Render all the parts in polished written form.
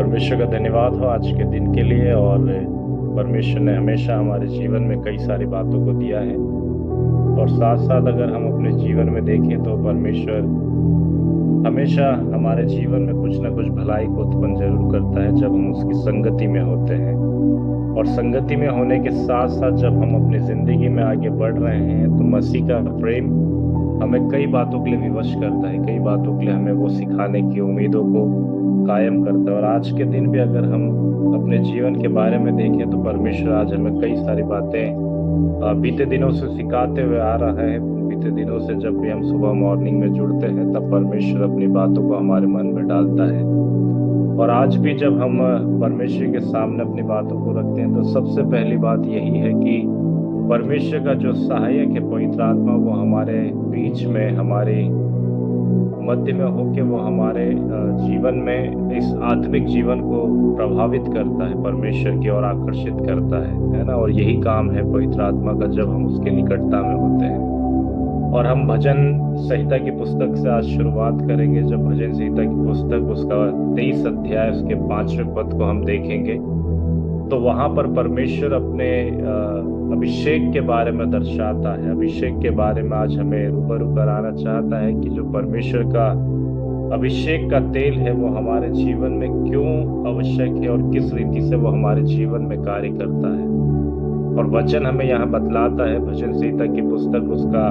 परमेश्वर का धन्यवाद हो आज के दिन के लिए। और परमेश्वर ने हमेशा हमारे जीवन में कई सारी बातों को दिया है। और साथ साथ अगर हम अपने जीवन में देखें तो परमेश्वर हमेशा हमारे जीवन में कुछ ना कुछ भलाई को उत्पन्न जरूर करता है जब हम उसकी संगति में होते हैं। और संगति में होने के साथ साथ जब हम अपनी जिंदगी में आगे बढ़ रहे हैं तो मसीह का प्रेम हमें कई बातों के लिए विवश करता है, कई बातों के लिए हमें वो सिखाने की उम्मीदों को कायम करता है। और आज के दिन भी अगर हम अपने जीवन के बारे में देखें तो परमेश्वर आज हमें कई सारी बातें बीते दिनों से सिखाते हुए आ रहा है। बीते दिनों से जब भी हम सुबह मॉर्निंग में जुड़ते हैं तब परमेश्वर अपनी बातों को हमारे मन में डालता है। और आज भी जब हम परमेश्वर के सामने अपनी बातों को रखते हैं तो सबसे पहली बात यही है कि परमेश्वर का जो सहायक है पवित्र आत्मा वो हमारे बीच में, हमारे मध्य में होके वो हमारे जीवन में इस आत्मिक जीवन को प्रभावित करता है, परमेश्वर की ओर आकर्षित करता है ना। और यही काम है पवित्र आत्मा का जब हम उसके निकटता में होते हैं। और हम भजन संहिता की पुस्तक से आज शुरुआत करेंगे। जब भजन संहिता की पुस्तक उसका 23 अध्याय उसके 5वें पद को हम देखेंगे तो वहां पर परमेश्वर अपने अभिषेक के बारे में दर्शाता है। अभिषेक के बारे में आज हमें रूबरू कराना चाहता है कि जो परमेश्वर का अभिषेक का तेल है वो हमारे जीवन में क्यों आवश्यक है और किस रीति से वो हमारे जीवन में कार्य करता है। और वचन हमें यहाँ बतलाता है, भजन संहिता की पुस्तक उसका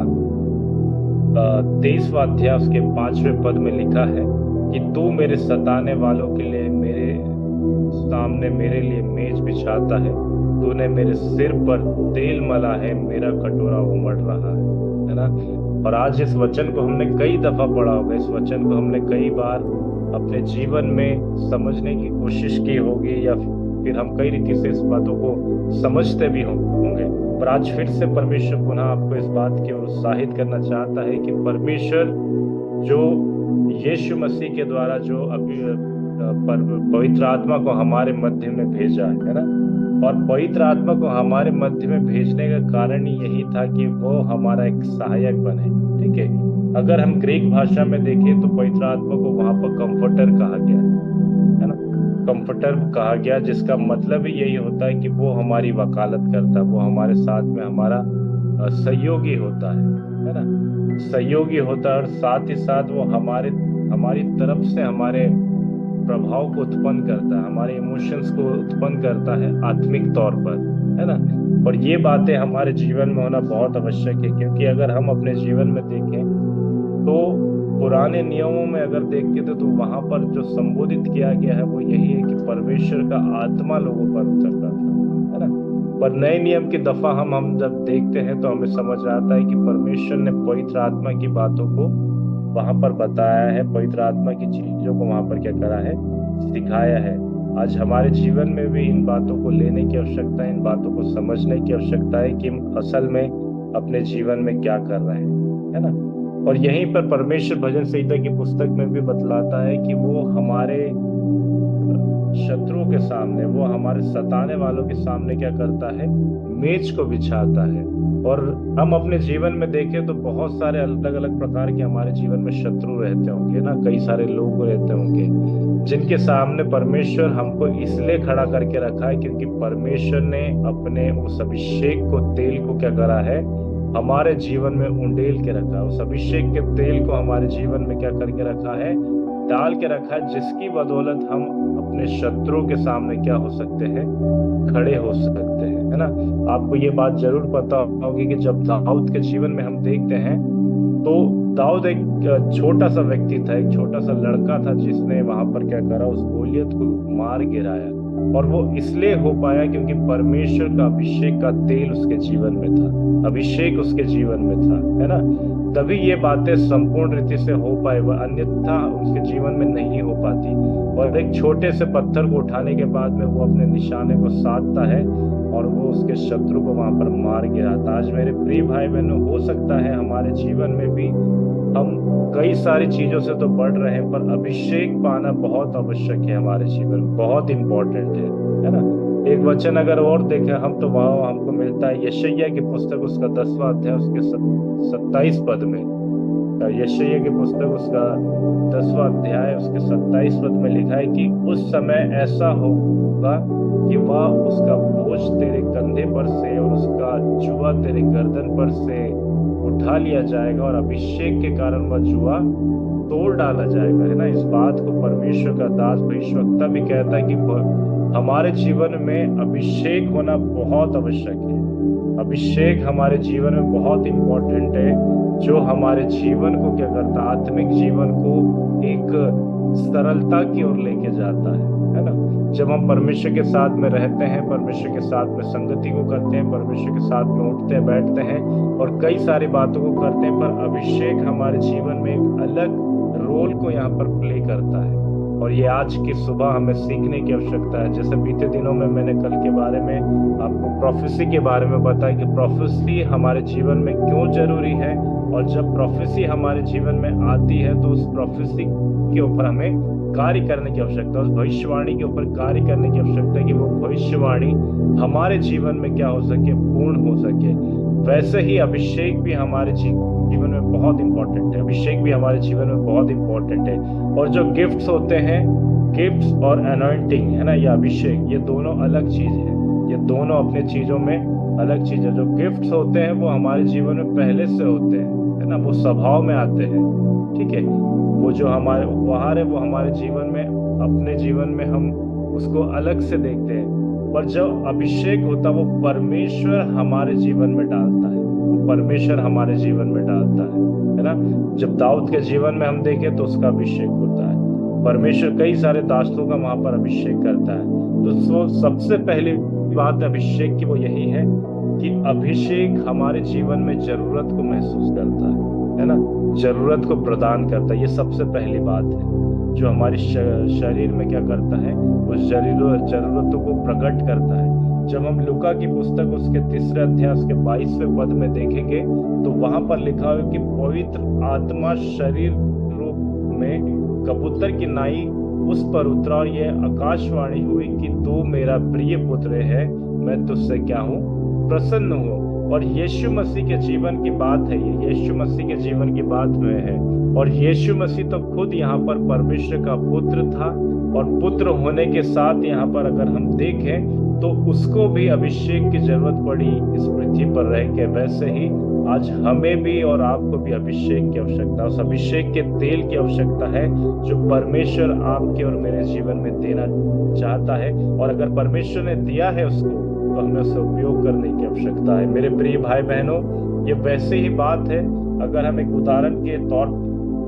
23वां अध्याय उसके 5वें पद में लिखा है कि तू मेरे सताने वालों के लिए मेरे सामने मेरे लिए मेज बिछाता है, तूने मेरे सिर पर तेल मला है, मेरा कटोरा उमड़ रहा है ना। और आज इस वचन को हमने कई दफा पढ़ा होगा, इस वचन को हमने कई बार अपने जीवन में समझने की कोशिश की होगी या फिर हम कई रीति से इस बातों को समझते भी होंगे। पर आज फिर से परमेश्वर पुनः आपको इस बात की ओर उत्साहित करना चाहता है कि परमेश्वर जो यीशु मसीह के द्वारा जो अभी पवित्र आत्मा को हमारे मध्य में भेजा है ना। और पवित्र आत्मा को हमारे मध्य में भेजने का कारण ही यही था कि वो हमारा एक सहायक बने। ठीक है, अगर हम ग्रीक भाषा में देखें तो पवित्र आत्मा को वहां पर कंफर्टर कहा गया है ना। कंफर्टर कहा गया जिसका मतलब ही यही होता है कि वो हमारी वकालत करता है, वो हमारे साथ में हमारा सहयोगी होता है ना। सहयोगी होता है और साथ ही साथ वो हमारी तरफ से हमारे प्रभाव को उत्पन्न करता है, हमारे इमोशंस को उत्पन्न करता है आत्मिक तौर पर, है ना। और ये बातें हमारे जीवन में होना बहुत आवश्यक है, क्योंकि अगर हम अपने जीवन में देखें तो पुराने नियमों में अगर देखते तो वहां पर जो संबोधित किया गया है वो यही है कि परमेश्वर का आत्मा लोगों पर उतरता था, है ना। पर नए नियम की दफा हम जब देखते हैं तो हमें समझ आता है कि परमेश्वर ने पवित्र आत्मा की बातों को वहां पर बताया है, पवित्र आत्मा की चीजों को वहां पर क्या करा है, सिखाया है। आज हमारे जीवन में भी इन बातों को लेने की आवश्यकता है, इन बातों को समझने की आवश्यकता है कि हम असल में अपने जीवन में क्या कर रहे हैं, है ना। और यहीं पर परमेश्वर भजन संहिता की पुस्तक में भी बतलाता है कि वो हमारे शत्रुओं के सामने, वो हमारे सताने वालों के सामने क्या करता है, मेज को बिछाता है। और हम अपने जीवन में देखें तो बहुत सारे अलग अलग प्रकार के हमारे जीवन में शत्रु रहते होंगे ना, कई सारे लोग रहते होंगे जिनके सामने परमेश्वर हमको इसलिए खड़ा करके रखा है क्योंकि परमेश्वर ने अपने उस अभिषेक को, तेल को क्या करा है, हमारे जीवन में उंडेल के रखा। उस अभिषेक के तेल को हमारे जीवन में क्या करके रखा है, डाल के रखा है, जिसकी बदौलत हम अपने शत्रुओं के सामने क्या हो सकते हैं, खड़े हो सकते हैं, है ना। आपको ये बात जरूर पता होगी कि जब दाऊद के जीवन में हम देखते हैं तो दाऊद एक छोटा सा व्यक्ति था, एक छोटा सा लड़का था जिसने वहां पर क्या करा, उस गोलियत को मार गिराया। और वो इसलिए हो पाया क्योंकि परमेश्वर का अभिषेक का तेल उसके जीवन में था, अभिषेक उसके जीवन में था, है ना। तभी ये बातें संपूर्ण रीति से हो पाए, वह अन्यथा उसके जीवन में नहीं हो पाती। और एक छोटे से पत्थर को उठाने के बाद में वो अपने निशाने को साधता है और वो उसके शत्रु को वहां पर मार गिराता। आज मेरे प्रिय भाई बहनों, हो सकता है हमारे जीवन में भी हम कई सारी चीजों से तो बढ़ रहे हैं, पर अभिषेक पाना बहुत आवश्यक है, हमारे जीवन में बहुत इंपॉर्टेंट है ना। एक वचन अगर और देखें हम तो वहां हमको मिलता है यशायाह की पुस्तक उसका 10वां अध्याय उसके 27 पद में। यशायाह की पुस्तक उसका 10वां अध्याय उसके 27 पद में लिखा है कि उस समय ऐसा होगा कि वह उसका बोझ तेरे कंधे पर से और उसका जुआ तेरे गर्दन पर से उठा लिया जाएगा, और अभिषेक के कारण वह जुआ तोड़ डाला जाएगा। है ना, इस बात को परमेश्वर का दास भविष्यवक्ता भी कहता है कि हमारे जीवन में अभिषेक होना बहुत आवश्यक है। अभिषेक हमारे जीवन में बहुत इंपॉर्टेंट है, जो हमारे जीवन को क्या करता है, आत्मिक जीवन को एक सरलता की ओर लेके जाता है ना। जब हम परमेश्वर के साथ में रहते हैं, परमेश्वर के साथ में संगति को करते हैं, परमेश्वर के साथ में उठते हैं, बैठते हैं और कई सारी बातों को करते हैं, पर अभिषेक हमारे जीवन में एक अलग रोल को यहाँ पर प्ले करता है। और ये आज की सुबह हमें सीखने की आवश्यकता है। जैसे बीते दिनों में मैंने कल के बारे में आपको प्रोफेसी के बारे में बताया कि प्रोफेसी हमारे जीवन में क्यों जरूरी है, और जब प्रोफेसी हमारे जीवन में आती है तो उस प्रोफेसी के ऊपर हमें कार्य करने की आवश्यकता है, उस भविष्यवाणी के ऊपर कार्य करने की आवश्यकता है कि वो भविष्यवाणी हमारे जीवन में क्या हो सके, पूर्ण हो सके। वैसे ही अभिषेक भी हमारे जीवन में बहुत इंपॉर्टेंट है। अभिषेक भी हमारे जीवन में बहुत इंपॉर्टेंट है। और जो गिफ्ट्स होते हैं, गिफ्ट्स और अनॉइंटिंग है ना, या अभिषेक, ये दोनों अलग चीज है। ये दोनों अपने चीजों में अलग चीज है। जो गिफ्ट्स होते हैं वो हमारे जीवन में पहले से होते हैं, है ना, वो स्वभाव में आते हैं। ठीक है, वो जो हमारे उपहार है वो हमारे जीवन में, अपने जीवन में हम उसको अलग से देखते हैं। पर जब अभिषेक होता है वो परमेश्वर हमारे जीवन में डालता है, वो परमेश्वर हमारे जीवन में डालता है ना। जब दाऊद के जीवन में हम देखें तो उसका अभिषेक होता है। परमेश्वर कई सारे दासों का वहां पर अभिषेक करता है। तो सबसे पहली बात अभिषेक की वो यही है कि अभिषेक हमारे जीवन में जरूरत को महसूस करता है ना, जरूरत को प्रदान करता है। ये सबसे पहली बात है जो हमारी शरीर में क्या करता है, उस जरूरतों को प्रकट करता है। जब हम लूका की पुस्तक उसके 3 अध्याय उसके 22वें पद में देखेंगे तो वहां पर लिखा है कि पवित्र आत्मा शरीर रूप में कबूतर की नाई उस पर उतरा और यह आकाशवाणी हुई कि तू मेरा प्रिय पुत्र है, मैं तुझसे क्या हूँ, प्रसन्न हूँ। और यीशु मसीह के जीवन की बात है, ये यीशु मसीह के जीवन की बात में है। और यीशु मसीह तो खुद यहाँ पर परमेश्वर का पुत्र था, और पुत्र होने के साथ यहाँ पर अगर हम देखें तो उसको भी अभिषेक की जरूरत पड़ी इस पृथ्वी पर रह के। वैसे ही आज हमें भी और आपको भी अभिषेक की आवश्यकता, उस अभिषेक के तेल की आवश्यकता है जो परमेश्वर आपके और मेरे जीवन में देना चाहता है। और अगर परमेश्वर ने दिया है उसको तो हमें उसे उपयोग करने की आवश्यकता है। मेरे प्रिय भाई बहनों, ये वैसे ही बात है। अगर हम एक उदाहरण के तौर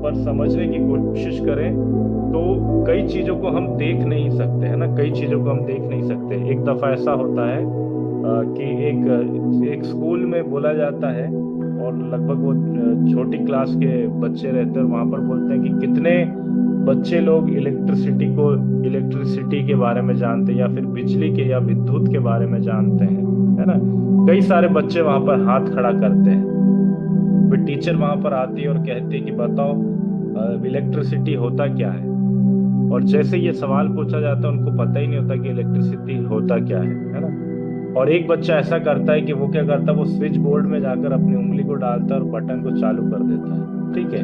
पर समझने की कोशिश करें तो कई चीजों को हम देख नहीं सकते, है ना, कई चीजों को हम देख नहीं सकते। एक दफा ऐसा होता है कि एक स्कूल में बोला जाता है, और लगभग वो छोटी क्लास के बच्चे रहते हैं, वहां पर बोलते हैं कि कितने बच्चे लोग इलेक्ट्रिसिटी के बारे में जानते हैं, या फिर बिजली के या विद्युत के बारे में जानते हैं, है ना। कई सारे बच्चे वहां पर हाथ खड़ा करते हैं। फिर टीचर वहां पर आती है और कहती है कि बताओ इलेक्ट्रिसिटी होता क्या है। और जैसे ये सवाल पूछा जाता है उनको पता ही नहीं होता कि इलेक्ट्रिसिटी होता क्या है ना। और एक बच्चा ऐसा करता है कि वो क्या करता है, वो स्विच बोर्ड में जाकर अपनी उंगली को डालता है और बटन को चालू कर देता है। ठीक है,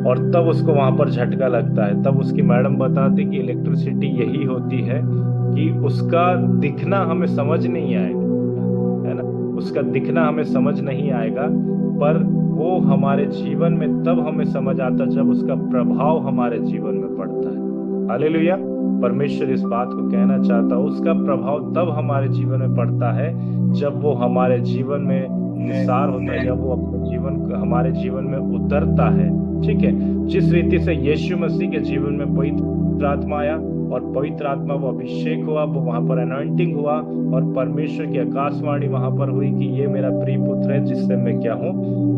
और तब उसको वहां पर झटका लगता है। तब उसकी मैडम बताती कि इलेक्ट्रिसिटी यही होती है कि उसका दिखना हमें समझ नहीं आएगा, है ना, उसका दिखना हमें समझ नहीं आएगा, पर वो हमारे जीवन में तब हमें समझ आता जब उसका प्रभाव हमारे जीवन में पड़ता है। हालेलुया। परमेश्वर इस बात को कहना चाहता है, उसका प्रभाव तब हमारे जीवन में पड़ता है जब वो हमारे जीवन में निसार होता है, जब वो अपने जीवन हमारे जीवन में उतरता है। ठीक है, जिस रीति से यीशु मसीह के जीवन में पवित्र आत्मा आया और पवित्र आत्मा वो अभिषेक हुआ, वो वहां पर अनॉइंटिंग हुआ, और परमेश्वर की आकाशवाणी वहां पर हुई कि ये मेरा प्रिय पुत्र है जिससे मैं क्या हूँ,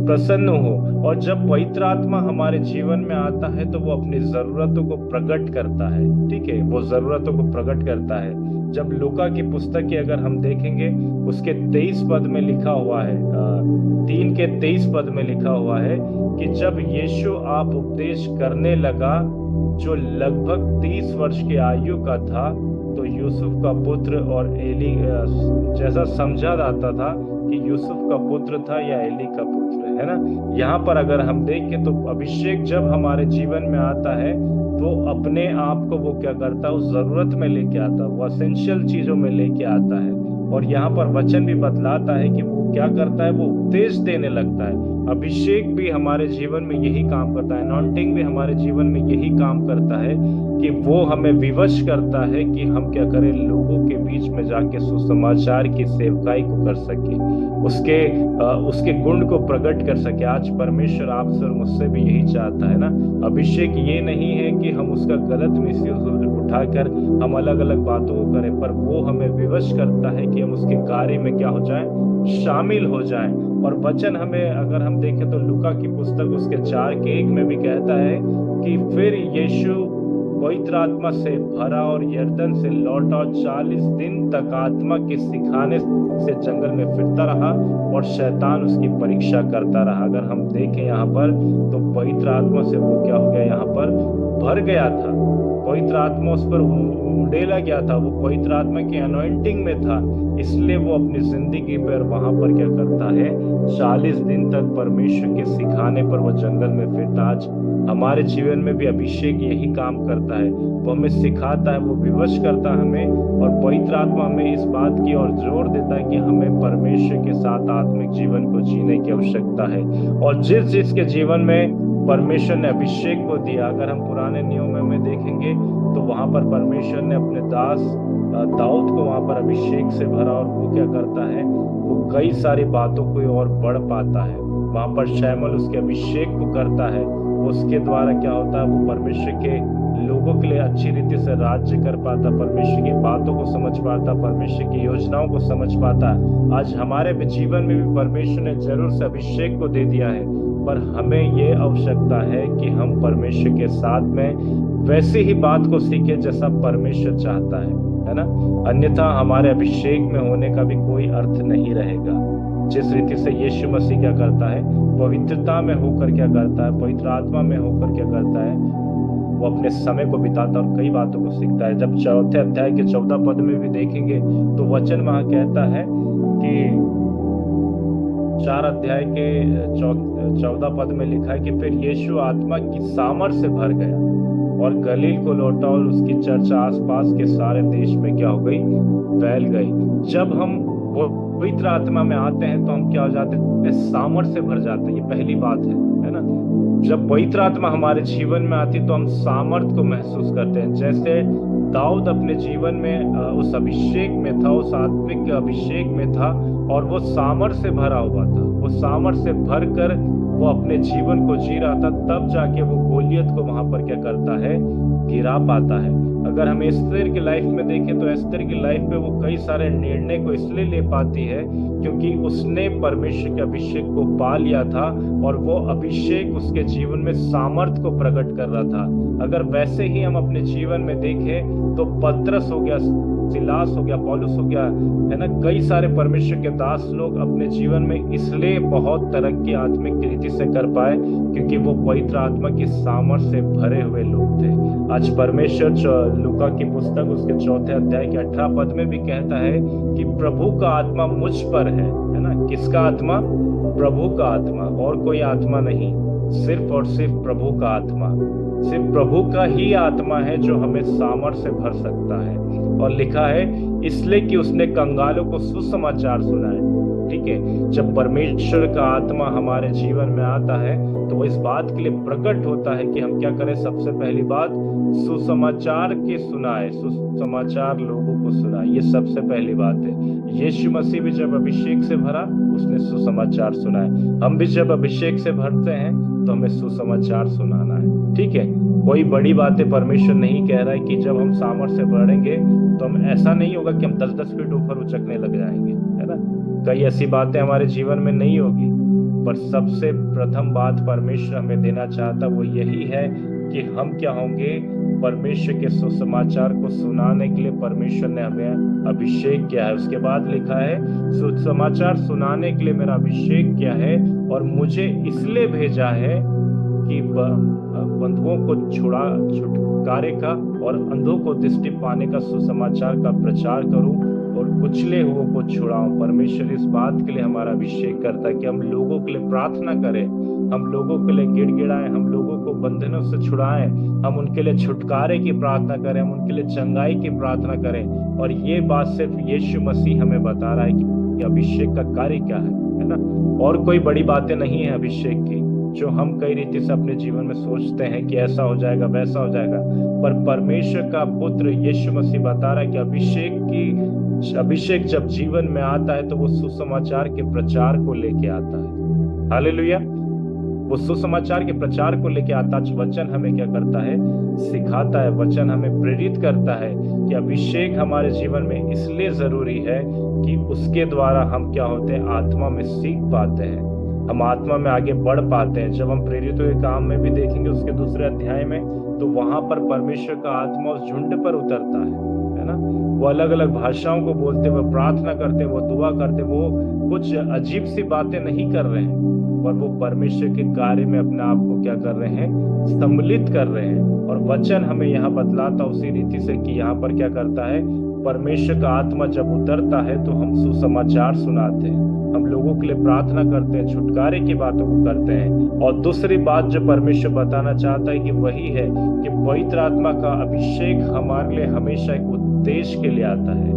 प्रसन्न हूँ। और जब पवित्र आत्मा हमारे जीवन में आता है तो वो अपनी जरूरतों को प्रकट करता है। ठीक है, वो जरूरतों को प्रकट करता है। जब लूका की पुस्तक की अगर हम देखेंगे उसके 23 पद में लिखा हुआ है, 3 के 23 पद में लिखा हुआ है कि जब यीशु आप उपदेश करने लगा जो लगभग 30 वर्ष की आयु का था, तो यूसुफ का पुत्र और एली जैसा समझा जाता था कि यूसुफ का पुत्र था या एली का पुत्र, है ना। यहाँ पर अगर हम देखें तो अभिषेक जब हमारे जीवन में आता है तो अपने आप को वो क्या करता है, उस जरूरत में लेके आता है, वो असेंशियल चीजों में लेके आता है। और यहाँ पर वचन भी बतलाता है कि वो क्या करता है, वो उपदेश देने लगता है। अभिषेक भी हमारे जीवन में यही काम करता है, अनॉइंटिंग भी हमारे जीवन में यही काम करता है कि वो हमें विवश करता है कि हम क्या करें, लोगों के बीच में जाके सुसमाचार की सेवकाई को कर सके, उसके गुण को प्रकट कर सके। आज परमेश्वर आपसे और मुझसे भी यही चाहता है ना। अभिषेक ये नहीं है कि हम उसका गलत मिसयूज उठाकर हम अलग अलग बातों को करें, पर वो हमें विवश करता है कि हम उसके कार्य में क्या हो जाएं, शामिल हो जाएं। और वचन हमें अगर हम देखें तो लूका की पुस्तक उसके 4:1 में भी कहता है कि फिर यीशु पवित्र आत्मा से भरा और यरदन से लौटा और 40 दिन तक आत्मा के सिखाने से जंगल में फिरता रहा और शैतान उसकी परीक्षा करता रहा। अगर हम देखें यहाँ पर तो पवित्र आत्मा से वो क्या हो गया, यहाँ पर भर गया था, पवित्र आत्मा उस पर उड़ेला गया था, वो पवित्र आत्मा की अनॉइंटिंग में था, इसलिए वो अपनी जिंदगी पर वहां पर क्या करता है, 40 दिन तक परमेश्वर के सिखाने पर वो जंगल में फिरता। आज हमारे जीवन में भी अभिषेक यही काम करता है, वो हमें सिखाता है, वो विवश करता है हमें, और पवित्र आत्मा हमें इस बात की ओर जोर देता है कि हमें परमेश्वर के साथ आत्मिक जीवन को जीने की आवश्यकता है। और जिस के जीवन में परमेश्वर ने अभिषेक को दिया, अगर हम पुराने नियम में देखेंगे तो वहां पर परमेश्वर ने अपने दास दाऊद को वहां पर अभिषेक से भरा, और वो क्या करता है, वो कई सारी बातों को और बढ़ पाता है। वहां पर शैमुएल उसके अभिषेक को करता है, उसके द्वारा क्या होता है, वो परमेश्वर के लोगों के लिए अच्छी रीति से राज्य कर पाता, परमेश्वर की बातों को समझ पाता, परमेश्वर की योजनाओं को समझ पाता। आज हमारे जीवन में भी परमेश्वर ने जरूर से अभिषेक को दे दिया है, पर हमें ये आवश्यकता है कि हम परमेश्वर के साथ में वैसी ही बात को सीखें जैसा परमेश्वर चाहता है ना। अन्यथा हमारे अभिषेक में होने का भी कोई अर्थ नहीं रहेगा। जिस रीति से यीशु मसीह क्या करता है, पवित्रता में होकर क्या करता है, पवित्र आत्मा में होकर क्या करता है, वो अपने समय को बिताता और कई बातों को सीखता है। जब 4 अध्याय के 14 पद में भी देखेंगे तो वचन वहां कहता है कि 4 अध्याय के 14 पद में लिखा है कि फिर यीशु आत्मा की सामर्थ से भर गया और गलील को लौटा और उसकी चर्चा आसपास के सारे देश में क्या हो गई, फैल गई। जब हम पवित्र आत्मा में आते हैं तो हम क्या हो जाते हैं, सामर्थ से भर जाते हैं। ये पहली बात है ना। जब पवित्र आत्मा हमारे जीवन में आती है तो हम सामर्थ को महसूस करते हैं। जैसे दाऊद अपने जीवन में उस अभिषेक में था, उस आत्मिक अभिषेक में था, और वो सामर्थ से भरा हुआ था। वो सामर्थ से भर कर वो अपने जीवन को जी रहा था, तब जाके वो गोलियत को वहां पर क्या करता है, गिरा पाता है। अगर हम एस्थर की लाइफ में देखें तो एस्थर की लाइफ में वो कई सारे निर्णय को इसलिए ले पाती है क्योंकि उसने परमेश्वर के अभिषेक को पा लिया था, और वो अभिषेक उसके जीवन में सामर्थ को प्रकट कर रहा था। अगर वैसे ही हम अपने जीवन में देखें तो पतरस हो गया, सिलास हो गया, पौलुस हो गया, है ना, कई सारे परमेश्वर के दास लोग अपने जीवन में इसलिए बहुत तरक्की आत्मिक रीति से कर पाए क्योंकि वो पवित्र आत्मा की सामर्थ्य से भरे हुए लोग थे। आज परमेश्वर लूका की पुस्तक उसके 4 अध्याय के 18 पद में भी कहता है कि प्रभु का आत्मा मुझ पर है ना। किसका आत्मा? प्रभु का आत्मा, और कोई आत्मा नहीं, सिर्फ और सिर्फ प्रभु का आत्मा। सिर्फ प्रभु का ही आत्मा है जो हमें सामर्थ्य से भर सकता है। और लिखा है इसलिए कि उसने कंगालों को सुसमाचार सुनाए। ठीक है, जब परमेश्वर का आत्मा हमारे जीवन में आता है तो वो इस बात के लिए प्रकट होता है कि हम क्या करें। सबसे पहली बात, सुसमाचार की सुनाए, सुसमाचार लोगों को सुनाए, ये सबसे पहली बात है। यीशु मसीह भी जब अभिषेक से भरा, उसने सुसमाचार सुनाए। हम भी जब अभिषेक से भरते हैं तो हमें सुसमाचार सुनाना है। ठीक है, कोई बड़ी बातें परमेश्वर नहीं कह रहा है कि जब हम सामर्थ्य से बढ़ेंगे तो हम, ऐसा नहीं होगा कि हम 10-10 फीट ऊपर उचकने लग जाएंगे, है ना। कई ऐसी बातें हमारे जीवन में नहीं होगी, पर सबसे प्रथम बात परमेश्वर हमें देना चाहता वो यही है कि हम क्या होंगे, परमेश्वर के सुसमाचार को सुनाने के लिए परमेश्वर ने हमें अभिषेक किया है। उसके बाद लिखा है सुसमाचार सुनाने के लिए मेरा अभिषेक किया है और मुझे इसलिए भेजा है कि बंधुओं को छुटकारे का और अंधों को दृष्टि पाने का सुसमाचार का प्रचार करूं, और कुचले हुओं को छुड़ाऊं। परमेश्वर इस बात के लिए हमारा अभिषेक करता है कि हम लोगों के लिए प्रार्थना करें, हम लोगों के लिए गिड़गिड़ाएं, हम लोगों को बंधनों से छुड़ाएं, हम उनके लिए छुटकारे की प्रार्थना करें, हम उनके लिए चंगाई की प्रार्थना करें। और ये बात सिर्फ यीशु मसीह हमें बता रहा है कि अभिषेक का कार्य क्या है ना। और कोई बड़ी बातें नहीं है अभिषेक की, जो हम कई रीति से अपने जीवन में सोचते हैं कि ऐसा हो जाएगा, वैसा हो जाएगा। पर परमेश्वर का पुत्र यीशु मसीह बता रहा है कि अभिषेक जब जीवन में आता है तो वो सुसमाचार के प्रचार को लेके आता है। हालेलुया। वो सुसमाचार के प्रचार को लेके आता है। वचन हमें क्या करता है, सिखाता है। वचन हमें प्रेरित करता है कि अभिषेक हमारे जीवन में इसलिए जरूरी है कि उसके द्वारा हम क्या होते हैं, आत्मा में सीख पाते हैं, हम आत्मा में आगे बढ़ पाते हैं। जब हम प्रेरितों के काम में भी देखेंगे उसके दूसरे अध्याय में, तो वहां पर परमेश्वर का आत्मा उस झुंड पर उतरता है ना। वो अलग अलग भाषाओं को बोलते, वो प्रार्थना करते, वो दुआ करते, वो कुछ अजीब सी बातें नहीं कर रहे हैं, और वो परमेश्वर के कार्य में अपने आप को क्या कर रहे हैं, सम्मिलित कर रहे हैं। और वचन हमें यहाँ बतलाता उसी रीति से कि यहाँ पर क्या करता है, परमेश्वर का आत्मा जब उतरता है तो हम सुसमाचार सुनाते हैं, हम लोगों के लिए प्रार्थना करते हैं, छुटकारे की बातों को करते हैं। और दूसरी बात जो परमेश्वर बताना चाहता है कि वही है कि पवित्र आत्मा का अभिषेक हमारे लिए हमेशा एक उद्देश्य के लिए आता है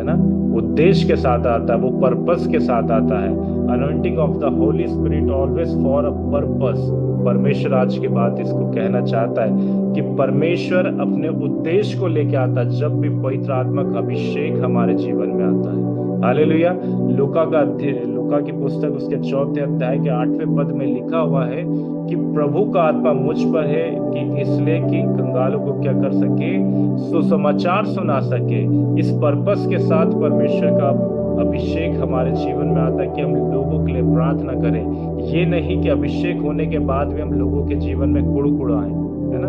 ना। उद्देश्य के साथ आता है, वो पर्पस के साथ आता है। Anointing of the Holi spirit always for a purpose. परमेश्वर आज की बात इसको कहना चाहता है कि परमेश्वर अपने उद्देश्य को लेके आता है जब भी पवित्र आत्मा का अभिषेक हमारे जीवन में आता है। हालेलुया। लूका की पुस्तक उसके 4 अध्याय के 8वें पद में लिखा हुआ है कि प्रभु का आत्मा मुझ पर है कि इसलिए कि कंगालों को क्या कर सके, सुसमाचार सुना सके। इस पर्पस के साथ परमेश्वर का अभिषेक हमारे जीवन में आता है कि हम लोगों के लिए प्रार्थना करें। ये नहीं कि अभिषेक होने के बाद भी हम लोगों के जीवन में कुड़कुड़ाएं, है ना,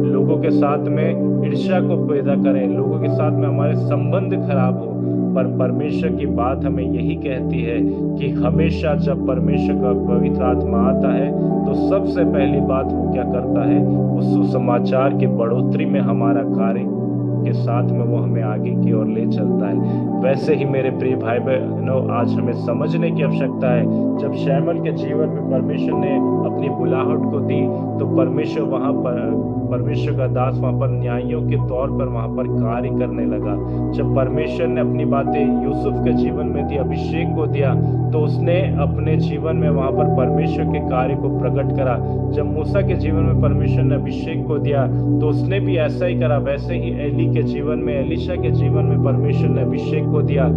लोगों के साथ में ईर्ष्या को पैदा करें, लोगों के साथ में हमारे संबंध खराब हो। पर परमेश्वर की बात हमें यही कहती है कि हमेशा जब परमेश्वर का पवित्र आत्मा आता है तो सबसे पहली बात वो क्या करता है, वो सुसमाचार की बढ़ोतरी में हमारा कार्य के साथ में वो हमें आगे की ओर ले चलता है। वैसे ही मेरे प्रिय भाई बहनों, आज हमें समझने की आवश्यकता है, जब शैमुएल के जीवन में परमेश्वर ने अपनी बुलाहट को दी तो परमेश्वर का दास वहां पर न्यायियों के तौर पर वहां पर कार्य करने लगा। जब परमेश्वर ने अपनी बातें यूसुफ के जीवन में दी, अभिषेक को दिया, तो उसने अपने जीवन में वहां पर परमेश्वर के कार्य को प्रकट करा। जब मूसा के जीवन में परमेश्वर ने अभिषेक को दिया तो उसने भी ऐसा ही करा। वैसे ही एली के जीवन में, एलीशा के जीवन में परमेश्वर ने अभिषेक को दिया,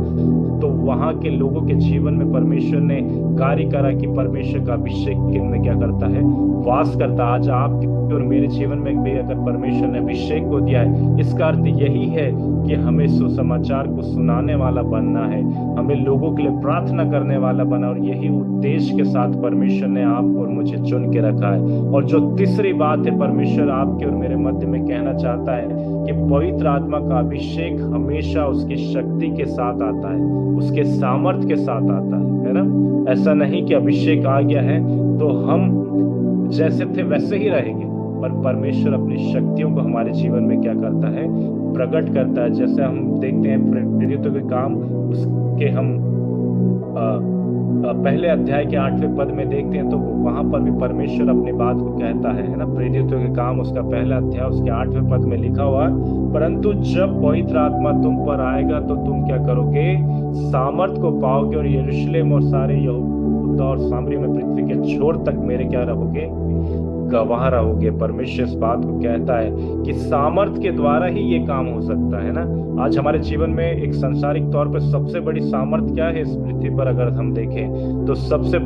तो वहां के लोगों के जीवन में परमेश्वर ने कार्य करा कि परमेश्वर का अभिषेक किनमें क्या करता है, वास करता। आज आपके और मेरे जीवन में भी अगर परमेश्वर ने अभिषेक को दिया है, इसका अर्थ यही है कि हमें सुसमाचार को सुनाने वाला बनना है, हमें लोगों के लिए प्रार्थना करने वाला बना। और यही उद्देश्य के साथ परमेश्वर ने आपको और मुझे चुन के रखा है। और जो तीसरी बात है, परमेश्वर आपके और मेरे मध्य में कहना चाहता है कि पवित्र आत्मा का अभिषेक हमेशा उसकी शक्ति के साथ आता है, उसके सामर्थ्य के साथ आता है ना। ऐसा नहीं कि अभिषेक आ गया है तो हम जैसे थे वैसे ही रहेंगे, पर परमेश्वर अपनी शक्तियों को हमारे जीवन में क्या करता है, प्रकट करता है। जैसे हम देखते हैं प्रेरितों के काम, उसके हम पहले अध्याय के 8वें पद में देखते हैं, तो वहां पर भी परमेश्वर अपनी बात को कहता है ना। प्रेरितों के काम उसका पहला अध्याय उसके 8वें पद में लिखा हुआ, परंतु जब पवित्र आत्मा तुम पर आएगा तो तुम क्या करोगे, सामर्थ को पाओगे और यरूशलेम और सारे यहूदा और सामरी में पृथ्वी के छोर तक मेरे क्या रहोगे, गवाह रहोगे। परमेश्वर इस बात को कहता है कि सामर्थ के द्वारा ही ये काम हो सकता है ना। आज हमारे जीवन में एक सांसारिक तौर पर सबसे बड़ी सामर्थ क्या है इस पृथ्वी पर, अगर हम देखें तो सबसे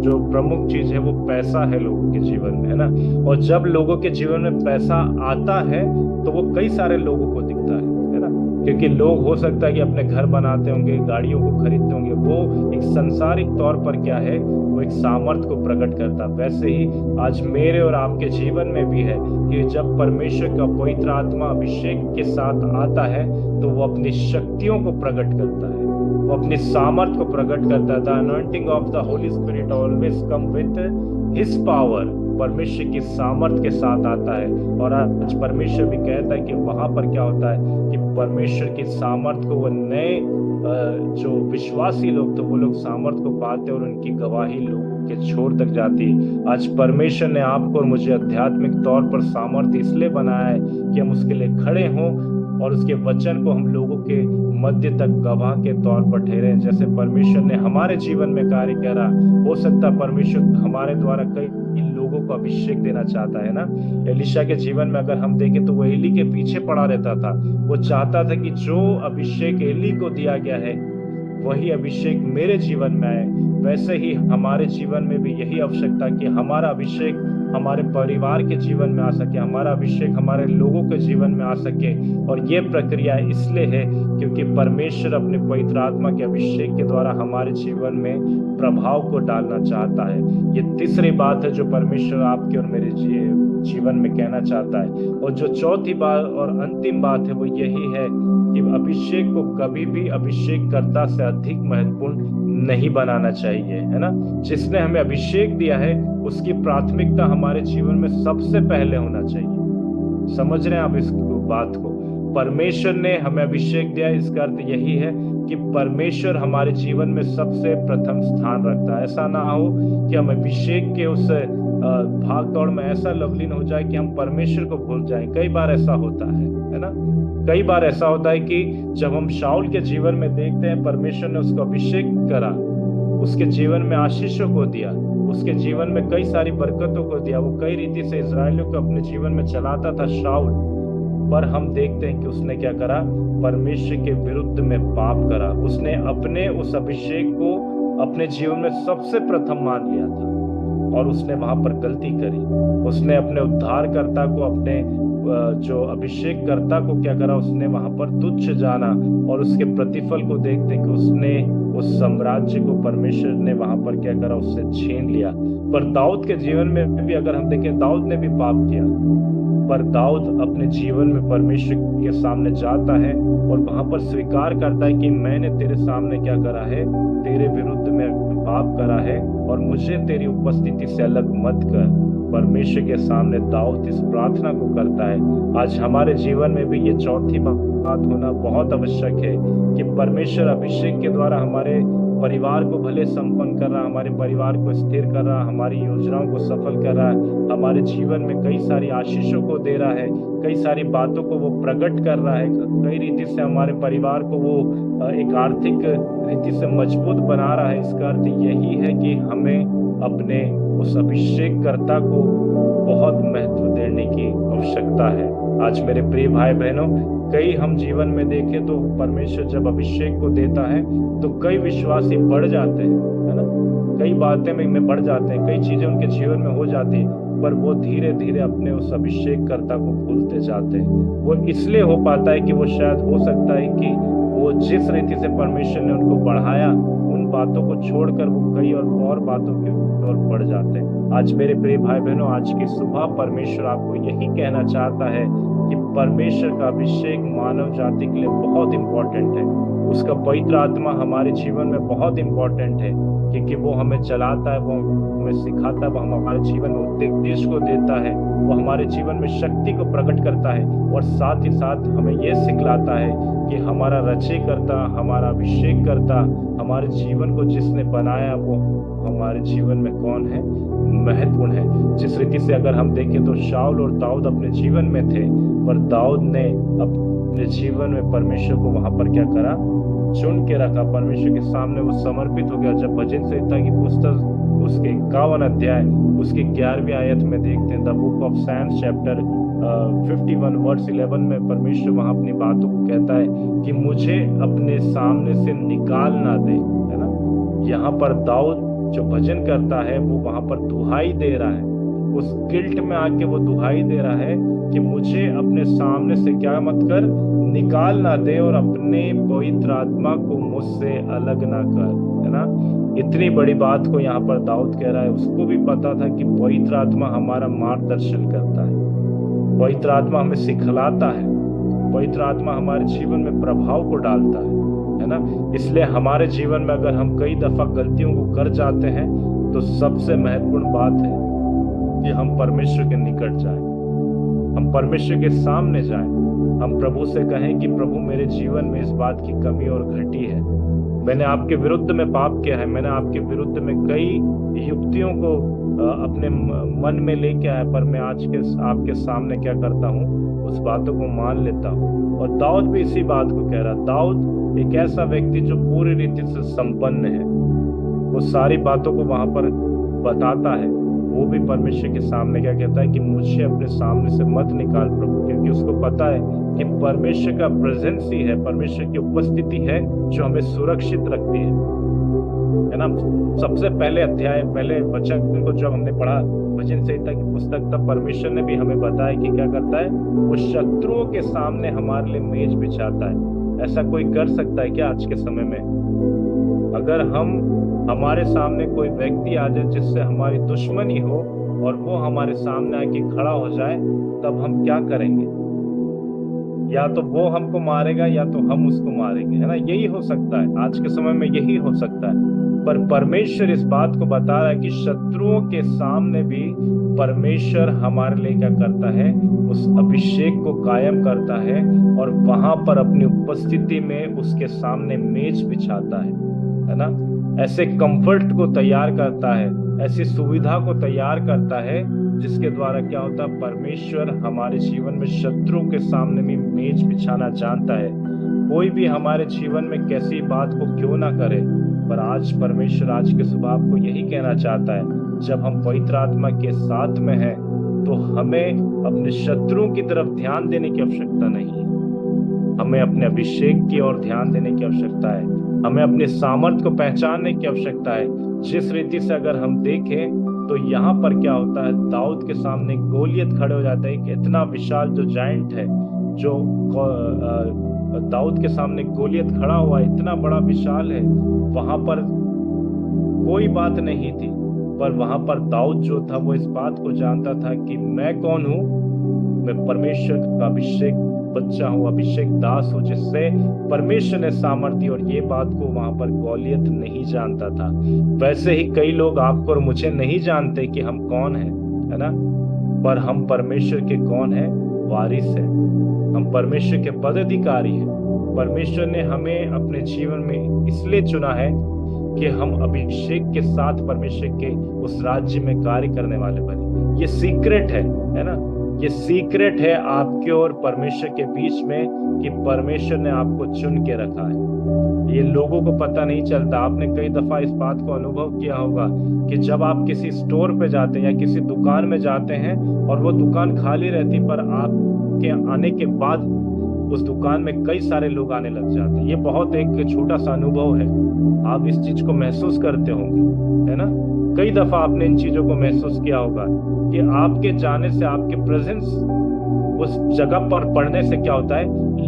जो प्रमुख चीज है वो पैसा है लोगों के जीवन में, है ना। और जब लोगों के जीवन में पैसा आता है तो वो कई सारे लोगों को दिखता है ना, क्योंकि लोग हो सकता है कि अपने घर बनाते होंगे, गाड़ियों को खरीदते होंगे। वो एक सांसारिक तौर पर क्या है, वो एक सामर्थ को प्रकट करता। वैसे ही आज मेरे और आपके जीवन में भी है कि जब परमेश्वर का पवित्र आत्मा अभिषेक के साथ आता है तो वो अपनी शक्तियों को प्रकट करता है, वो अपनी सामर्थ को प्रकट करता है। The anointing of the Holi spirit always come with his power. परमेश्वर की सामर्थ के साथ आता है। और आज परमेश्वर भी कहता है कि वहां पर क्या होता है कि परमेश्वर की सामर्थ को वो नए जो विश्वासी लोग थे वो लोग सामर्थ को पाते और उनकी गवाही लोगों के छोर तक जाती है। आज परमेश्वर ने आपको और मुझे आध्यात्मिक तौर पर सामर्थ इसलिए बनाया है कि हम उसके लिए खड़े हों और उसके वचन को हम लोगों के मध्य तक गवाह के तौर पर ठहरे। जैसे परमेश्वर ने हमारे जीवन में कार्य करा, हो सकता परमेश्वर हमारे द्वारा कई लोगों को अभिषेक देना चाहता है ना। एलिशा के जीवन में अगर हम देखें तो वो एली के पीछे पड़ा रहता था। वो चाहता था कि जो अभिषेक एली को दिया गया है वही अभिषेक मेरे जीवन में आए। वैसे ही हमारे जीवन में भी यही आवश्यकता कि हमारा अभिषेक हमारे परिवार के जीवन में आ सके, हमारा अभिषेक हमारे लोगों के जीवन में आ सके। और ये प्रक्रिया इसलिए है क्योंकि परमेश्वर अपने पवित्र आत्मा के अभिषेक के द्वारा हमारे जीवन में प्रभाव को डालना चाहता है। ये तीसरी बात है जो परमेश्वर आपके और मेरे जीवन में कहना चाहता है। और जो चौथी बात और अंतिम बात है वो यही है कि अभिषेक को कभी भी अभिषेककर्ता से अधिक महत्वपूर्ण नहीं बनाना चाहिए, है ना। जिसने हमें अभिषेक दिया है उसकी प्राथमिकता हमारे जीवन में सबसे पहले होना चाहिए। समझ रहे हैं आप इस बात को? परमेश्वर ने हमें अभिषेक दिया, इसका अर्थ यही है कि परमेश्वर हमारे जीवन में सबसे प्रथम स्थान रखता है। ऐसा ना हो कि हम अभिषेक के उस भाग दौड़ में ऐसा लवलीन हो जाए कि हम परमेश्वर को भूल जाएं। कई बार ऐसा होता है ना। कई बार ऐसा होता है कि जब हम शाऊल के जीवन में देखते हैं परमेश्वर ने उसको अभिषेक करा, उसके जीवन में आशीषों को दिया, उसके जीवन में कई सारी बरकतों को दिया, वो कई रीति से इजरायलियों को अपने जीवन में चलाता था शाऊल। पर हम देखते हैं कि उसने क्या करा, परमेश्वर के विरुद्ध में पाप करा। उसने अपने उस अभिषेक को अपने जीवन में सबसे प्रथम मान लिया था और उसने वहां पर गलती करी। उसने अपने उद्धारकर्ता को, अपने जो अभिषेक कर्ता को क्या करा, उसने वहां पर तुच्छ जाना और उसके प्रतिफल को देखते कि उसने उस साम्राज्य को परमेश्वर ने वहां पर क्या करा, उससे छीन लिया। पर दाऊद के जीवन में भी अगर हम देखें, दाऊद ने भी पाप किया, पर दाऊद अपने जीवन में परमेश्वर के सामने जाता है और वहां पर स्वीकार करता है कि मैंने तेरे सामने क्या करा है, तेरे विरुद्ध में पाप करा है और मुझे तेरी उपस्थिति से अलग मत कर। परमेश्वर के सामने दाऊद इस प्रार्थना को करता है। आज हमारे जीवन में भी ये चौथी बात होना बहुत आवश्यक है कि परमेश्वर अभिषेक के द्वारा हमारे परिवार को भले संपन्न कर रहा, हमारे परिवार को स्थिर कर रहा, हमारी योजनाओं को सफल कर रहा है, हमारे जीवन में कई सारी आशीषों को दे रहा है, कई सारी बातों को वो प्रकट कर रहा है, कई रीति से हमारे परिवार को वो एक आर्थिक रीति से मजबूत बना रहा है। इसका अर्थ यही है कि हमें अपने उस अभिषेककर्ता को बहुत महत्व देने की आवश्यकता है। आज मेरे प्रिय भाई बहनों, कई हम जीवन में देखें तो परमेश्वर जब अभिषेक को देता है तो कई विश्वासी बढ़ जाते हैं, है ना। कई बातें में बढ़ जाते हैं, कई चीजें उनके जीवन में हो जाती है, पर वो धीरे धीरे अपने उस अभिषेककर्ता को भूलते जाते हैं। वो इसलिए हो पाता है कि वो शायद हो सकता है कि वो जिस रीति से परमेश्वर ने उनको बढ़ाया उन बातों को छोड़कर वो कई और बातों की ओर बढ़ जाते हैं। आज मेरे प्रिय भाई बहनों, आज की सुबह परमेश्वर आपको यही कहना चाहता है कि परमेश्वर का अभिषेक मानव जाति के लिए बहुत इंपॉर्टेंट है। उसका पवित्र आत्मा हमारे जीवन में बहुत इंपॉर्टेंट है क्योंकि वो हमें चलाता है, वो हमें सिखाता है, वो हमारे जीवन में उद्देश्य को देता है, वो हमारे जीवन में शक्ति को प्रकट करता है और साथ ही साथ हमें ये सिखलाता है कि हमारा रचयकर्ता, हमारा अभिषेक करता, हमारे जीवन को जिसने बनाया वो हमारे जीवन में कौन है, महत्वपूर्ण है। जिस रीति से अगर हम देखें तो शाऊल और दाऊद अपने जीवन में थे, पर दाऊद ने अपने जीवन में परमेश्वर को वहां पर क्या करा, चुन के रखा, परमेश्वर के सामने वो समर्पित हो गया। जब भजन संहिता की पुस्तक उसके 51 अध्याय उसकी 11वीं आयत में देखते हैं, the book of science chapter 51 verse 11 में परमेश्वर वहां अपनी बातों को कहता है कि मुझे अपने सामने से निकाल ना दे, है ना। यहाँ पर दाऊद जो भजन करता है वो वहां पर दुहाई दे रहा है, उस गिल्ट में आके वो दुहाई दे रहा है कि मुझे अपने सामने से क्या मत कर, निकाल ना दे और अपने पवित्र आत्मा को मुझसे अलग ना कर, है ना। इतनी बड़ी बात को यहाँ पर दाऊद कह रहा है। उसको भी पता था कि पवित्र आत्मा हमारा मार्गदर्शन करता है, पवित्र आत्मा हमें सिखलाता है, पवित्र आत्मा हमारे जीवन में प्रभाव को डालता है ना। इसलिए हमारे जीवन में अगर हम कई दफा गलतियों को कर जाते हैं तो सबसे महत्वपूर्ण बात है कि हम परमेश्वर के निकट जाएं, हम परमेश्वर के सामने जाएं, हम प्रभु से कहें कि प्रभु मेरे जीवन में इस बात की कमी और घटी है, मैंने आपके विरुद्ध में पाप किया है, मैंने आपके विरुद्ध में कई युक्तियों को अपने मन में लेके आया, पर मैं आज के आपके सामने क्या करता हूँ, उस बातों को मान लेता हूँ। और दाऊद भी इसी बात को कह रहा। दाऊद एक ऐसा व्यक्ति जो पूरी रीति से संपन्न है, वो सारी बातों को वहां पर बताता है। वो भी परमेश्वर के सामने क्या कहता है कि मुझे अपने सामने से मत निकाल प्रभु, क्योंकि उसको पता है कि परमेश्वर का प्रेजेंस ही है, परमेश्वर की उपस्थिति है जो हमें सुरक्षित रखती है ना। सबसे पहले अध्याय, पहले वचन को जब हमने पढ़ा वचन संहिता की पुस्तक, तब परमेश्वर ने भी हमें बताया कि क्या करता है, वो शत्रुओं के सामने हमारे लिए मेज बिछाता है। ऐसा कोई कर सकता है क्या आज के समय में? अगर हमारे सामने कोई व्यक्ति आ जाए जिससे हमारी दुश्मनी हो और वो हमारे सामने आके खड़ा हो जाए, तब हम क्या करेंगे? या तो वो हमको मारेगा या तो हम उसको मारेंगे, है ना। यही हो सकता है आज के समय में, यही हो सकता है। पर परमेश्वर इस बात को बता रहा है कि शत्रुओं के सामने भी परमेश्वर हमारे लिए क्या करता है, उस अभिषेक को कायम करता है और वहां पर अपनी उपस्थिति में उसके सामने मेज बिछाता है ना। ऐसे कंफर्ट को तैयार करता है, ऐसी सुविधा को तैयार करता है जिसके द्वारा क्या होता है, परमेश्वर हमारे जीवन में शत्रुओं के सामने भी मेज बिछाना जानता है। कोई भी हमारे जीवन में कैसी बात को क्यों ना करे, पर आज परमेश्वर आज के सुबह आपको यही कहना चाहता है, जब हम पवित्र आत्मा के साथ में हैं तो हमें अपने शत्रुओं की तरफ ध्यान देने की आवश्यकता नहीं है, हमें अपने अभिषेक की ओर ध्यान देने की आवश्यकता है, हमें अपने सामर्थ्य को पहचानने की आवश्यकता है। जिस रीति से अगर हम देखें तो यहाँ पर क्या होता है, दाऊद के सामने गोलियत खड़े हो जाता है। एक इतना विशाल जो जायंट है, जो दाऊद के सामने गोलियत खड़ा हुआ, इतना बड़ा विशाल है, वहां पर कोई बात नहीं थी। पर वहां पर दाऊद जो था वो इस बात को जानता था कि मैं कौन हूँ, मैं परमेश्वर का अभिषेक बच्चा हूँ, अभिषेक दास हूँ, जिससे परमेश्वर ने सामर्थ्य, और ये बात को वहां पर गोलियत नहीं जानता था। वैसे ही कई लोग आपको और मुझे नहीं जानते कि हम कौन हैं, है ना। पर हम परमेश्वर के कौन है, वारिस है, हम परमेश्वर के पदाधिकारी हैं। परमेश्वर ने हमें अपने जीवन में इसलिए चुना है कि हम अभिषेक के साथ परमेश्वर के उस राज्य में कार्य करने वाले बने। ये सीक्रेट है ना। ये सीक्रेट है आपके और परमेश्वर के बीच में कि परमेश्वर ने आपको चुन के रखा है। ये लोगों को पता नहीं चलता। आपने कई दफा इस बात को अनुभव किया होगा कि जब आप किसी स्टोर पे जाते हैं या किसी दुकान में जाते हैं और वो दुकान खाली रहती, पर आपके आने के बाद उस दुकान में कई सारे लोग आने लग जाते हैं। ये बहुत एक छोटा सा अनुभव है, आप इस चीज को महसूस करते होंगे, है ना। कई दफा आपने इन चीजों को महसूस किया होगा कि आपके जाने से, आपके प्रेजेंस उस जगह पर पड़ने से क्या होता है,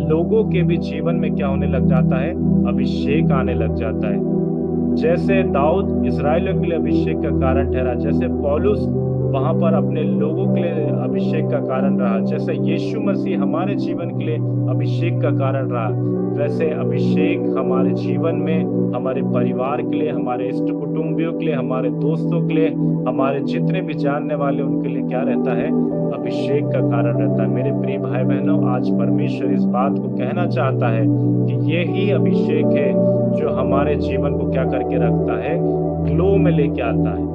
लोगों के भी जीवन में क्या होने लग जाता है, अभिषेक आने लग जाता है। जैसे दाऊद इस्राएलियों के लिए अभिषेक का कारण ठहरा, जैसे पौलुस वहां पर अपने लोगों के लिए अभिषेक का कारण रहा, जैसे यीशु मसीह हमारे जीवन के लिए अभिषेक का कारण रहा, वैसे अभिषेक हमारे जीवन में, हमारे परिवार के लिए, हमारे इष्ट कुटुंबियों के लिए, हमारे दोस्तों के लिए, हमारे जितने भी जानने वाले उनके लिए क्या रहता है, अभिषेक का कारण रहता है। मेरे प्रिय भाई बहनों, आज परमेश्वर इस बात को कहना चाहता है कि ये ही अभिषेक है जो हमारे जीवन को क्या करके रखता है, ग्लो में लेके आता है,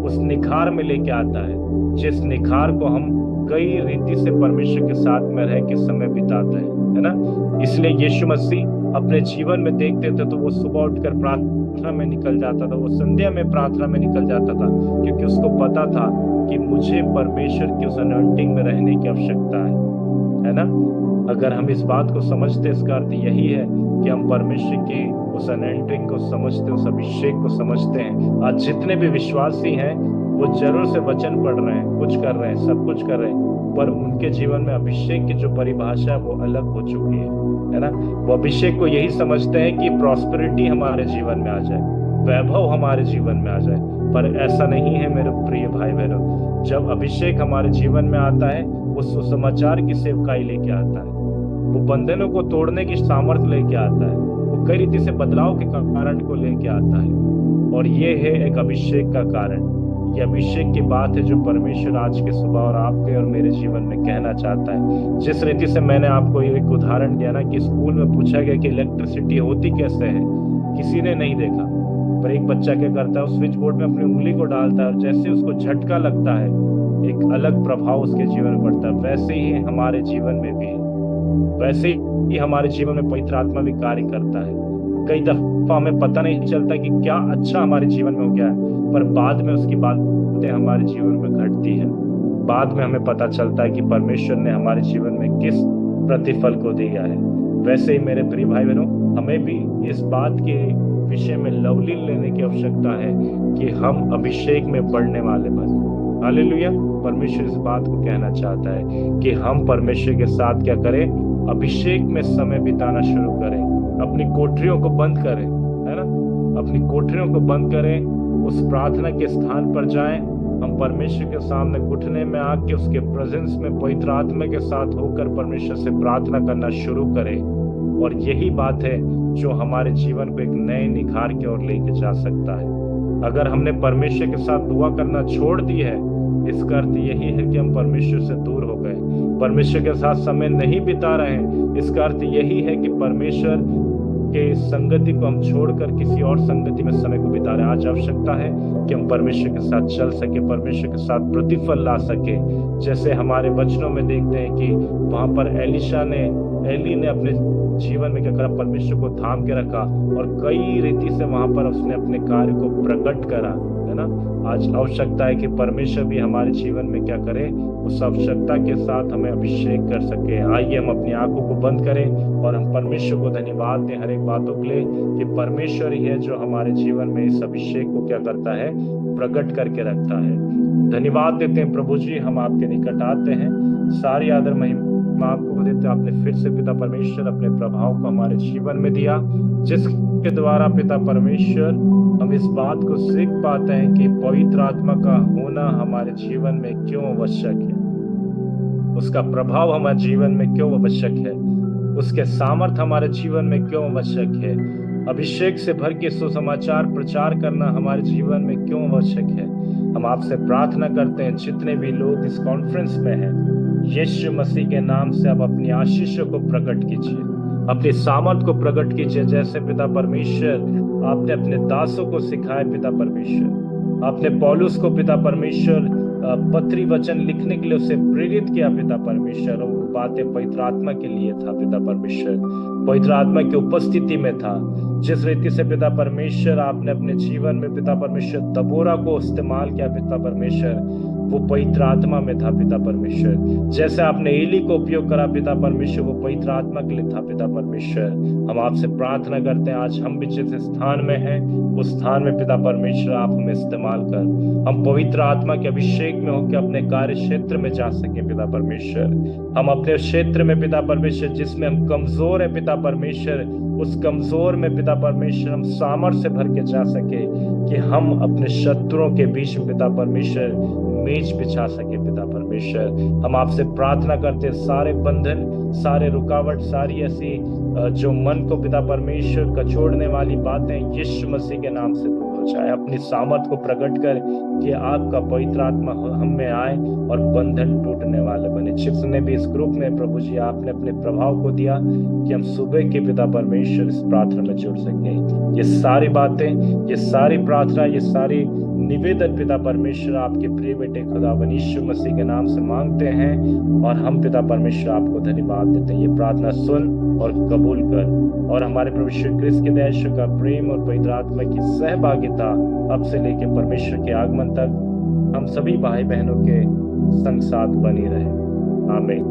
उस निखार में लेके आता है, जिस निखार को हम कई रीति से परमेश्वर के साथ में रह के समय बिताते हैं, है ना। इसलिए यीशु मसीह अपने जीवन में देखते थे तो वो सुबह उठकर प्रार्थना में निकल जाता था, वो संध्या में प्रार्थना में निकल जाता था, क्योंकि उसको पता था कि मुझे परमेश्वर की उस अनॉइंटिंग में रहने की आवश्यकता है ना। अगर हम इस बात को समझते, इसका अर्थ यही है कि हम परमेश्वर की उस अनॉइंटिंग को समझते, उस अभिषेक को समझते हैं। आज जितने भी विश्वासी हैं वो जरूर से वचन पढ़ रहे हैं, कुछ कर रहे हैं, सब कुछ कर रहे हैं, पर उनके जीवन में अभिषेक की जो परिभाषा है वो अलग हो चुकी है ना। वो अभिषेक को यही समझते हैं कि प्रॉस्पेरिटी हमारे जीवन में आ जाए, वैभव हमारे जीवन में आ जाए, पर ऐसा नहीं है मेरे प्रिय भाई बहनों। जब अभिषेक हमारे जीवन में आता है, वो सुसमाचार की सेवकाई लेके आता है, वो बंधनों को तोड़ने की सामर्थ्य लेके आता है, वो कई रीति से बदलाव के कारण को लेके आता है। और ये है एक अभिषेक का कारण, ये अभिषेक की बात है जो परमेश्वर आज के सुबह और आपके और मेरे जीवन में कहना चाहता है। जिस रीति से मैंने आपको एक उदाहरण दिया ना कि स्कूल में पूछा गया कि इलेक्ट्रिसिटी होती कैसे है, किसी ने नहीं देखा, पर एक बच्चा क्या करता है, उस स्विच बोर्ड में अपनी उंगली को डालता है और जैसे उसको झटका लगता है एक अलग प्रभाव उसके जीवन में पड़ता है। वैसे ही हमारे जीवन में भी है, वैसे ही हमारे जीवन में पवित्र आत्मा भी कार्य करता है। कई दफा हमें पता नहीं चलता कि क्या अच्छा हमारे जीवन में हो गया है, पर बाद में उसकी बातें हमारे जीवन में घटती है। बाद में हमें पता चलता है कि परमेश्वर ने हमारे जीवन में किस प्रतिफल को दिया है। वैसे ही मेरे प्रिय भाई बहनों, हमें भी इस बात के विषय में लवलीन लेने की आवश्यकता है कि हम अभिषेक में बढ़ने वाले बने। हालेलुया। परमेश्वर इस बात को कहना चाहता है कि हम परमेश्वर के साथ क्या करें, अभिषेक में समय बिताना शुरू करें, अपनी कोठरियों को बंद करें, है ना, अपनी कोठरियों को बंद करें, उस प्रार्थना के स्थान पर जाएं, हम परमेश्वर के सामने घुटने में आके उसके प्रेजेंस में पवित्र आत्मा के साथ होकर परमेश्वर से प्रार्थना करना शुरू करें। और यही बात है जो हमारे जीवन को एक नए निखार की ओर लेके जा सकता है। अगर हमने परमेश्वर के साथ दुआ करना छोड़ दी है, इसका अर्थ यही है कि हम परमेश्वर से दूर हो गए, परमेश्वर के साथ समय नहीं बिता रहे हैं। इसका अर्थ यही है कि परमेश्वर के संगति को हम छोड़कर किसी और संगति में समय को बिता रहे हैं। आज आवश्यकता है कि हम परमेश्वर के साथ चल सके, परमेश्वर के साथ प्रतिफल ला सके। जैसे हमारे वचनों में देखते हैं कि वहां पर एली ने अपने जीवन में क्या करा, परमेश्वर को थाम के रखा और कई रीति से वहां पर उसने अपने कार्य को प्रकट करा, है ना। आज आवश्यकता है कि परमेश्वर भी हमारे जीवन में क्या करे, उस आवश्यकता के साथ हमें अभिषेक कर सके। आइए हम अपनी आंखों को बंद करें और हम परमेश्वर को धन्यवाद दें हर एक बातों के लिए कि परमेश्वर ही है जो हमारे जीवन में इस अभिषेक को क्या करता है, प्रकट करके रखता है। धन्यवाद देते हैं प्रभु जी, हम आपके निकट आते हैं, सारी आदर महिमा आपको देते हैं। आपने फिर से पिता परमेश्वर अपने प्रभाव को हमारे जीवन में दिया, जिसके द्वारा पिता परमेश्वर हम इस बात को सीख पाते हैं कि पवित्र आत्मा का होना हमारे जीवन में क्यों आवश्यक है, उसका प्रभाव हमारे जीवन में क्यों आवश्यक है, उसके सामर्थ्य हमारे जीवन में क्यों आवश्यक है, अभिषेक से भर के सुसमाचार प्रचार करना हमारे जीवन में क्यों आवश्यक है। हम आपसे प्रार्थना करते हैं जितने भी लोग इस कॉन्फ्रेंस में हैं, यीशु मसीह के नाम से आप अपनी आशीषों को प्रकट कीजिए, अपनी सामर्थ को प्रकट कीजिए। जैसे पिता परमेश्वर आपने अपने दासों को सिखाया, पिता परमेश्वर आपने पौलुस को पिता परमेश्वर पत्री वचन लिखने के लिए उसे प्रेरित किया, पिता परमेश्वर, और वो बातें पवित्र आत्मा के लिए था, पिता परमेश्वर पवित्र आत्मा की उपस्थिति में था। जिस रीति से पिता परमेश्वर आपने अपने जीवन में पिता परमेश्वर दबोरा को इस्तेमाल किया, पिता परमेश्वर, वो पवित्र आत्मा में था, पिता परमेश्वर। जैसे आपने एली को उपयोग करा, पिता परमेश्वर, वो पवित्र आत्मा के लिए था, पिता परमेश्वर। हम आपसे प्रार्थना करते हैं आज हम भी जिस स्थान में हैं, उस स्थान में पिता परमेश्वर आप हमें इस्तेमाल कर, हम पवित्र आत्मा के अभिषेक में होकर अपने कार्य क्षेत्र में जा सके, पिता परमेश्वर। हम अपने क्षेत्र में पिता परमेश्वर जिसमें हम कमजोर है, पिता परमेश्वर, उस कमजोर में पिता परमेश्वर हम सामर्थ्य से भर के जा सके कि हम अपने शत्रुओं के बीच में पिता परमेश्वर मेज बिछा सके, पिता परमेश्वर। हम आपसे प्रार्थना करते हैं सारे बंधन, सारे रुकावट, सारी ऐसी जो मन को पिता परमेश्वर कचोड़ने वाली बातें यीशु मसीह के नाम से दूर हो जाए। अपनी सामर्थ को प्रकट कर कि आपका पवित्र आत्मा हम में आए और बंधन टूटने वाले बने। जिसने भी इस ग्रुप में प्रभु जी आपने अपने प्रभाव को दिया कि हम सुबह के पिता परमेश्वर इस प्रार्थना में जुड़ सके। ये सारी बातें, ये सारी प्रार्थना, ये सारी निवेदन पिता परमेश्वर आपके प्रिय बेटे खुदावन यीशु मसीह के नाम से मांगते हैं और हम पिता परमेश्वर आपको धन्यवाद देते हैं। ये प्रार्थना सुन और कबूल कर, और हमारे प्रभु यीशु क्रिस्त के दया का प्रेम और पवित्र आत्मा की सहभागिता अब से लेकर परमेश्वर के आगमन तक हम सभी भाई बहनों के संग साथ बनी रहे। आमीन।